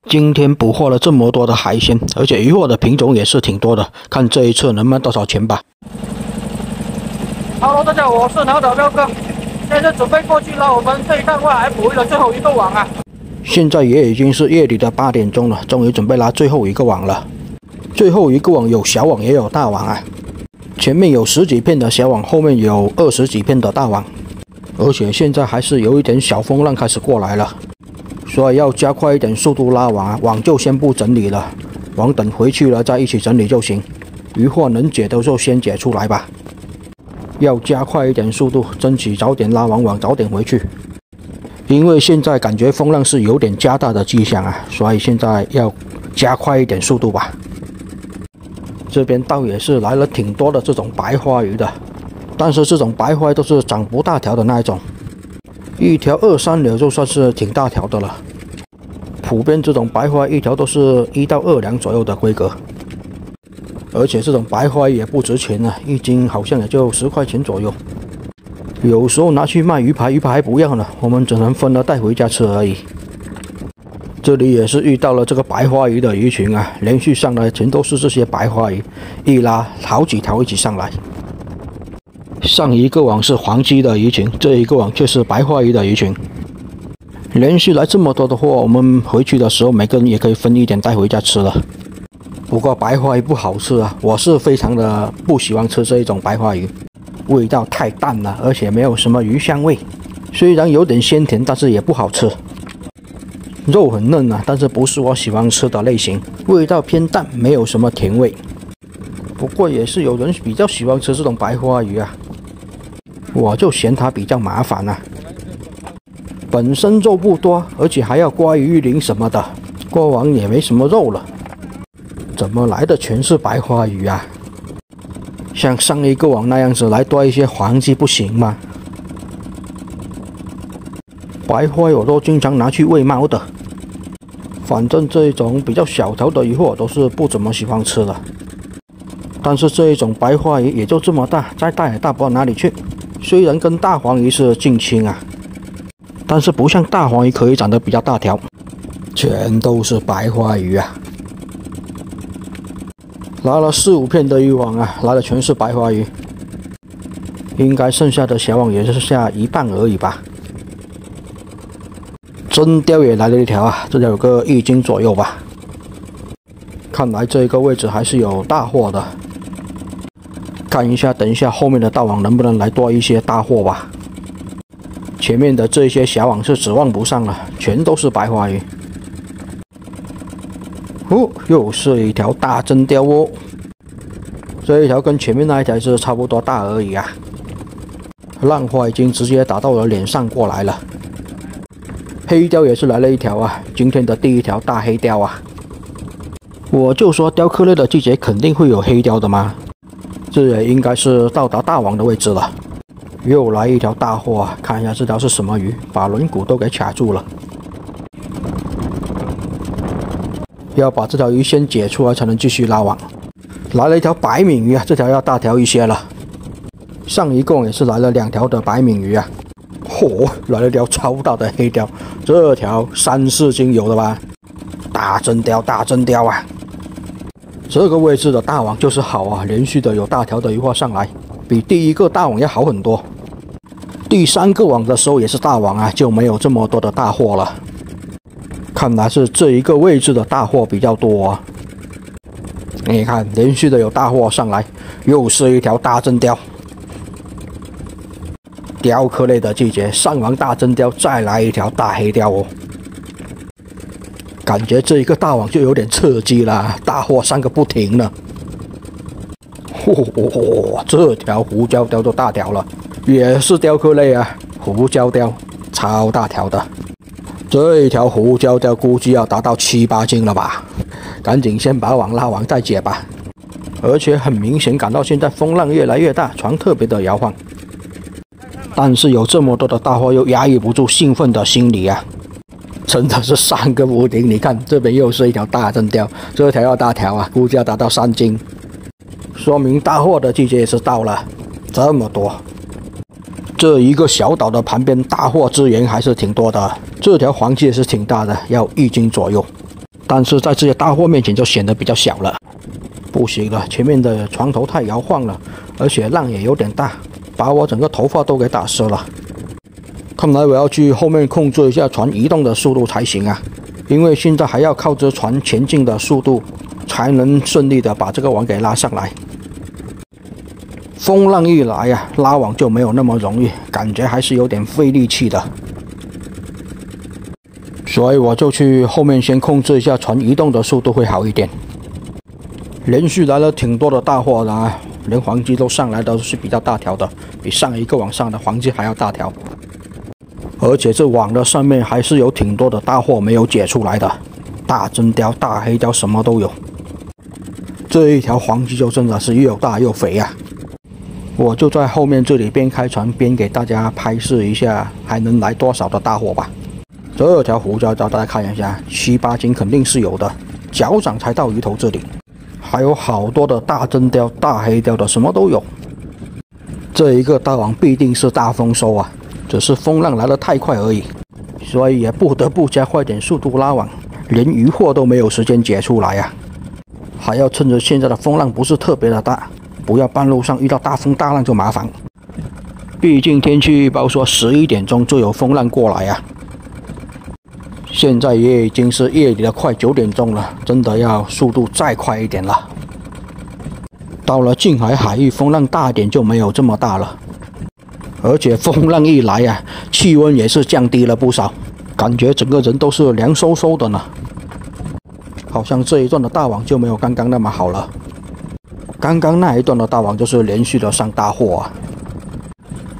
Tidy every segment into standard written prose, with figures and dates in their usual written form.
今天捕获了这么多的海鲜，而且渔获的品种也是挺多的，看这一次能卖多少钱吧。Hello， 大家好，我是脑岛彪哥，现在准备过去捞我们这一趟外海捕鱼的最后一个网啊。现在也已经是夜里的8点钟了，终于准备拉最后一个网了。最后一个网有小网也有大网啊，前面有10几片的小网，后面有20几片的大网，而且现在还是有一点小风浪开始过来了。 所以要加快一点速度拉网啊，网就先不整理了，网等回去了再一起整理就行。渔获能解的就先解出来吧。要加快一点速度，争取早点拉完网，早点回去。因为现在感觉风浪是有点加大的迹象啊，所以现在要加快一点速度吧。这边倒也是来了挺多的这种白花鱼的，但是这种白花都是长不大条的那一种。 一条2、3绺就算是挺大条的了，普遍这种白花一条都是1到2两左右的规格，而且这种白花也不值钱啊，一斤好像也就10块钱左右。有时候拿去卖鱼排，鱼排还不要呢，我们只能分了带回家吃而已。这里也是遇到了这个白花鱼的鱼群啊，连续上来全都是这些白花鱼，一拉好几条一起上来。 上一个网是黄鲫的鱼群，这一个网却是白花鱼的鱼群。连续来这么多的货，我们回去的时候每个人也可以分一点带回家吃了。不过白花鱼不好吃啊，我是非常的不喜欢吃这一种白花鱼，味道太淡了，而且没有什么鱼香味。虽然有点鲜甜，但是也不好吃。肉很嫩啊，但是不是我喜欢吃的类型，味道偏淡，没有什么甜味。不过也是有人比较喜欢吃这种白花鱼啊。 我就嫌它比较麻烦啊，本身肉不多，而且还要刮鱼鳞什么的，刮完也没什么肉了。怎么来的全是白花鱼啊？像上一个网那样子来多一些黄鲫不行吗？白花我都经常拿去喂猫的，反正这一种比较小条的鱼货都是不怎么喜欢吃的。但是这一种白花鱼也就这么大，再大也大不到哪里去。 虽然跟大黄鱼是近亲啊，但是不像大黄鱼可以长得比较大条，全都是白花鱼啊！拉了4、5片的渔网啊，来的全是白花鱼，应该剩下的小网也是下一半而已吧。真鲷也来了一条啊，这条有个1斤左右吧。看来这个位置还是有大货的。 看一下，等一下后面的大网能不能来多一些大货吧。前面的这些小网是指望不上了，全都是白花鱼。哦，又是一条大真鲷哦。这一条跟前面那一条是差不多大而已啊。浪花已经直接打到了脸上过来了。黑鲷也是来了一条啊，今天的第一条大黑鲷啊。我就说鲷壳类的季节肯定会有黑鲷的嘛。 这也应该是到达大网的位置了，又来一条大货啊！看一下这条是什么鱼，把轮毂都给卡住了。要把这条鱼先解出来才能继续拉网。来了一条白皿鱼啊，这条要大条一些了。上一共也是来了2条的白皿鱼啊，嚯，来了一条超大的黑鲷，这条3、4斤有的吧？大真鲷，大真鲷啊！ 这个位置的大网就是好啊，连续的有大条的鱼货上来，比第一个大网要好很多。第3个网的时候也是大网啊，就没有这么多的大货了。看来是这一个位置的大货比较多啊。你看，连续的有大货上来，又是一条大真鲷。鲷壳类的季节，上完大真鲷，再来一条大黑鲷哦。 感觉这一个大网就有点刺激啦，大货上个不停了。嚯，这条胡椒鲷都大条了，也是鲷壳类啊，胡椒鲷超大条的。这一条胡椒鲷估计要达到7、8斤了吧？赶紧先把网拉完再解吧。而且很明显感到现在风浪越来越大，船特别的摇晃。但是有这么多的大货，又压抑不住兴奋的心理啊！ 真的是3个不停，你看这边又是一条大真鲷，这条要大条啊，估计要达到3斤，说明大货的季节也是到了。这么多，这一个小岛的旁边大货资源还是挺多的。这条黄鲫也是挺大的，要1斤左右。但是在这些大货面前就显得比较小了。不行了，前面的船头太摇晃了，而且浪也有点大，把我整个头发都给打湿了。看来我要去后面控制一下船移动的速度才行啊，因为现在还要靠着船前进的速度，才能顺利的把这个网给拉上来。风浪一来啊，拉网就没有那么容易，感觉还是有点费力气的。所以我就去后面先控制一下船移动的速度会好一点。连续来了挺多的大货的啊，连黄鸡都上来的都是比较大条的，比上一个网上的黄鸡还要大条。而且这网的上面还是有挺多的大货没有解出来的，大真鲷、大黑鲷什么都有。这一条黄鸡就真的是又大又肥啊！我就在后面这里边开船边给大家拍摄一下，还能来多少的大货吧。这条胡椒礁大家看一下，7、8斤肯定是有的，脚掌才到鱼头这里。还有好多的大真鲷、大黑鲷的，什么都有。这一个大网必定是大丰收啊，只是风浪来得太快而已，所以也不得不加快点速度拉网，连渔获都没有时间解出来啊！还要趁着现在的风浪不是特别的大，不要半路上遇到大风大浪就麻烦。毕竟天气预报说11点钟就有风浪过来啊。现在也已经是夜里的快9点钟了，真的要速度再快一点了。到了近海海域，风浪大点就没有这么大了，而且风浪一来啊，气温也是降低了不少，感觉整个人都是凉飕飕的呢。好像这一段的大网就没有刚刚那么好了，刚刚那一段的大网就是连续的上大货啊，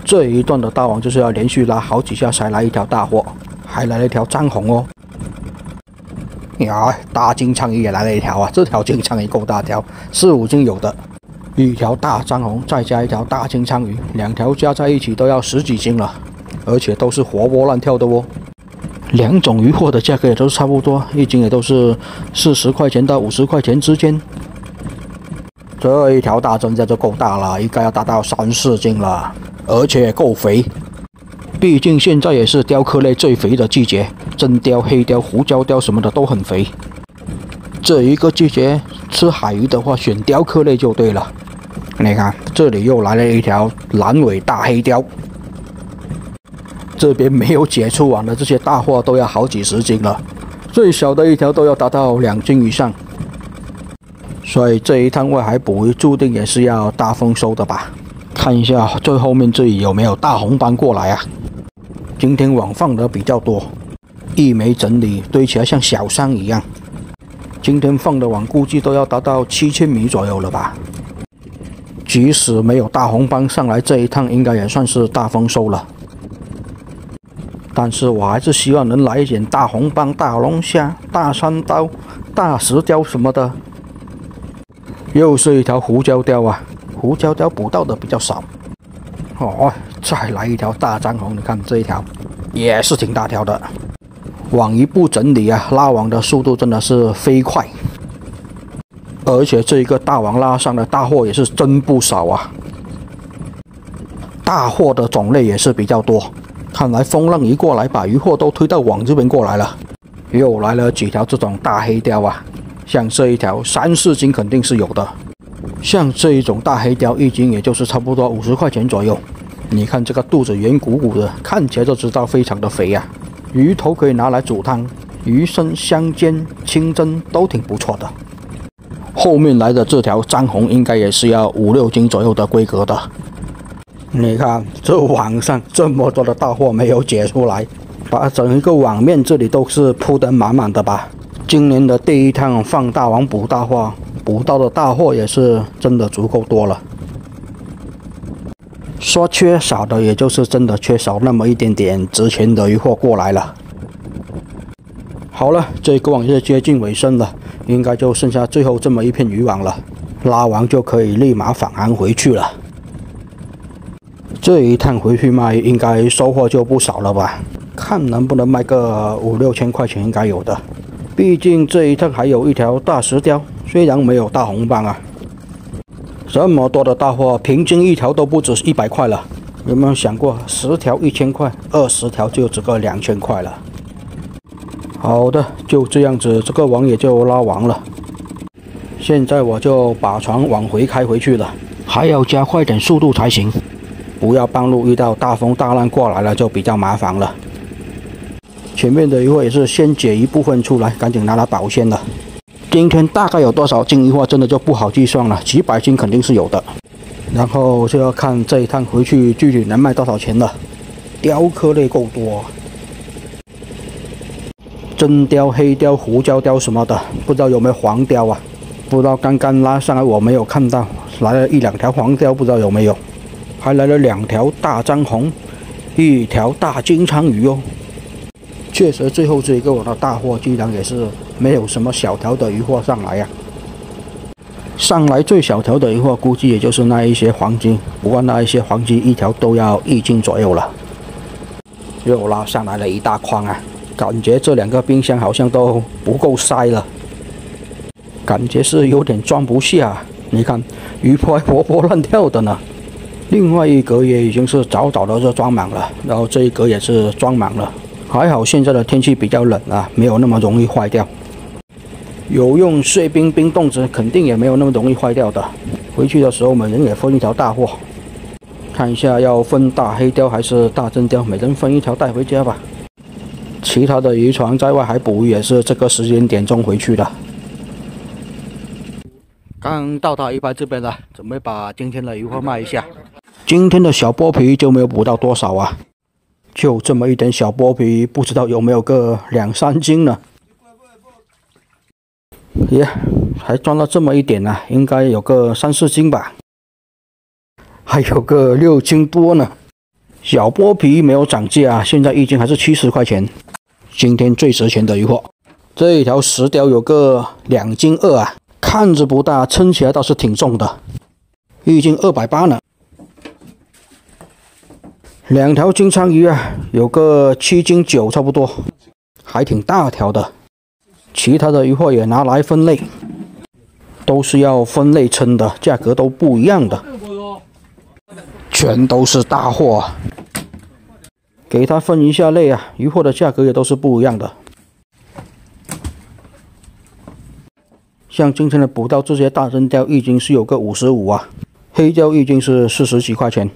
这一段的大网就是要连续拉好几下才来一条大货。还来了一条张红哦，呀，大金枪鱼也来了一条啊！这条金枪鱼够大条，4、5斤有的。一条大张红，再加一条大金枪鱼，2条加在一起都要10几斤了，而且都是活蹦乱跳的哦。2种鱼货的价格也都是差不多，一斤也都是40块钱到50块钱之间。这一条大真鲷就够大了，应该要达到3、4斤了，而且够肥。毕竟现在也是鲷科类最肥的季节，真鲷、黑鲷、胡椒鲷什么的都很肥。这一个季节吃海鱼的话，选鲷科类就对了。你看，这里又来了一条蓝尾大黑鲷。这边没有解出网的这些大货都要好几十斤了，最小的一条都要达到2斤以上。所以这一趟外海捕鱼注定也是要大丰收的吧？看一下最后面这里有没有大红斑过来啊？今天网放的比较多，一没整理，堆起来像小山一样。今天放的网估计都要达到7000米左右了吧。即使没有大红斑上来，这一趟应该也算是大丰收了。但是我还是希望能来一点大红斑、大龙虾、大山刀、大石鲷什么的。又是一条胡椒鲷啊！胡椒鲷捕到的比较少。哦，再来一条大张红，你看这一条也是挺大条的。网一不整理啊，拉网的速度真的是飞快。而且这一个大网拉上的大货也是真不少啊。大货的种类也是比较多，看来风浪一过来，把鱼货都推到网这边过来了。又来了几条这种大黑鲷啊，像这一条3、4斤肯定是有的。像这一种大黑鲷，一斤也就是差不多50块钱左右。你看这个肚子圆鼓鼓的，看起来就知道非常的肥啊。鱼头可以拿来煮汤，鱼身香煎、清蒸都挺不错的。后面来的这条张红应该也是要5、6斤左右的规格的。你看这网上这么多的大货没有解出来，把整一个网面这里都是铺得满满的吧。今年的第一趟放大网捕大货，捕到的大货也是真的足够多了。说缺少的，也就是真的缺少那么一点点值钱的鱼货过来了。好了，这个网也接近尾声了，应该就剩下最后这么一片渔网了，拉完就可以立马返航回去了。这一趟回去卖，应该收获就不少了吧？看能不能卖个5、6千块钱，应该有的。毕竟这一趟还有一条大石鲷，虽然没有大红斑啊。这么多的大货，平均一条都不止100块了。有没有想过，10条1000块，20条就只够2000块了？好的，就这样子，这个网也就拉完了。现在我就把船往回开回去了，还要加快点速度才行，不要半路遇到大风大浪过来了就比较麻烦了。前面的渔获也是先解一部分出来，赶紧拿来保鲜了。今天大概有多少斤渔获，真的就不好计算了，几百斤肯定是有的。然后就要看这一趟回去具体能卖多少钱了。鲷科类够多。真鲷、黑鲷、胡椒鲷什么的，不知道有没有黄鲷啊？不知道刚刚拉上来我没有看到，来了1、2条黄鲷，不知道有没有，还来了2条大张红，1条大金枪鱼哦。确实，最后这一个我的大货居然也是没有什么小条的鱼货上来呀。上来最小条的鱼货估计也就是那一些黄金，不过那一些黄金1条都要1斤左右了。又拉上来了一大筐啊！感觉这2个冰箱好像都不够塞了，感觉是有点装不下。你看，鱼还活蹦乱跳的呢。另外一格也已经是早早的就装满了，然后这一格也是装满了。还好现在的天气比较冷啊，没有那么容易坏掉。有用碎冰冰冻子，肯定也没有那么容易坏掉的。回去的时候每人也分1条大货，看一下要分大黑鲷还是大真鲷，每人分1条带回家吧。其他的渔船在外海捕鱼也是这个时间点钟回去的。刚到达鱼排这边了，准备把今天的鱼货卖一下。今天的小剥皮就没有捕到多少啊，就这么一点小剥皮，不知道有没有个2、3斤呢？耶，还装了这么一点呢，应该有个3、4斤吧，还有个6斤多呢。小剥皮没有涨价，现在1斤还是70块钱。今天最值钱的鱼货，这一条石鲷有个2斤2啊，看着不大，称起来倒是挺重的，1斤280呢。2条金枪鱼啊，有个7斤9差不多，还挺大条的。其他的鱼货也拿来分类，都是要分类称的，价格都不一样的，全都是大货。给它分一下类啊，鱼货的价格也都是不一样的。像今天的捕到这些大真鲷，1斤是有个55啊，黑鲷1斤是40几块钱，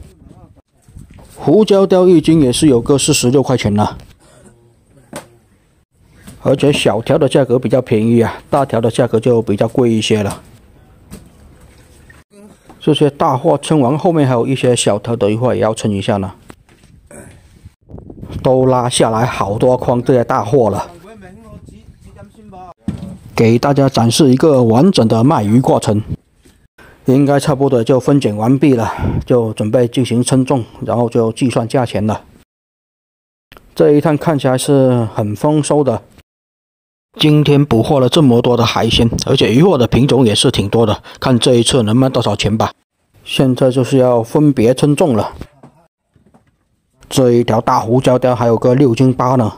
胡椒鲷1斤也是有个46块钱呢。而且小条的价格比较便宜啊，大条的价格就比较贵一些了。这些大货称完，后面还有一些小条的鱼货也要称一下呢。都拉下来好多筐这些大货了，给大家展示一个完整的卖鱼过程。应该差不多就分拣完毕了，就准备进行称重，然后就计算价钱了。这一趟看起来是很丰收的，今天捕获了这么多的海鲜，而且鱼货的品种也是挺多的，看这一次能卖多少钱吧。现在就是要分别称重了。这一条大胡椒鲷还有个6斤8呢，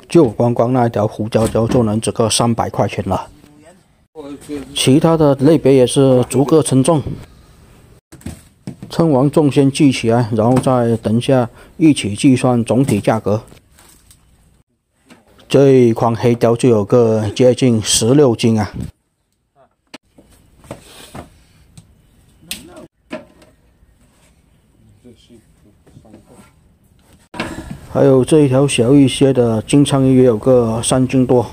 就光那一条胡椒鲷就能值个300块钱了。其他的类别也是逐个称重，称完重先记起来，然后再等一下一起计算总体价格。这一筐黑鲷就有个接近16斤啊。还有这一条小一些的金枪鱼也有个3斤多，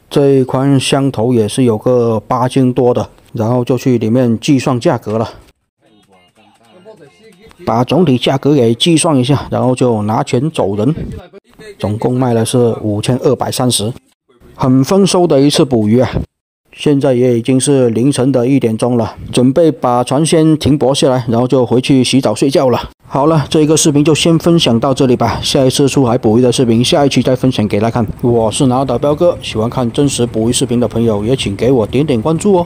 这一筐香头也是有个8斤多的，然后就去里面计算价格了，把总体价格给计算一下，然后就拿钱走人。总共卖了是5230，很丰收的一次捕鱼啊！现在也已经是凌晨的1点钟了，准备把船先停泊下来，然后就回去洗澡睡觉了。好了，这个视频就先分享到这里吧，下一次出海捕鱼的视频，下一期再分享给大家看。我是拿岛彪哥，喜欢看真实捕鱼视频的朋友也请给我点点关注哦。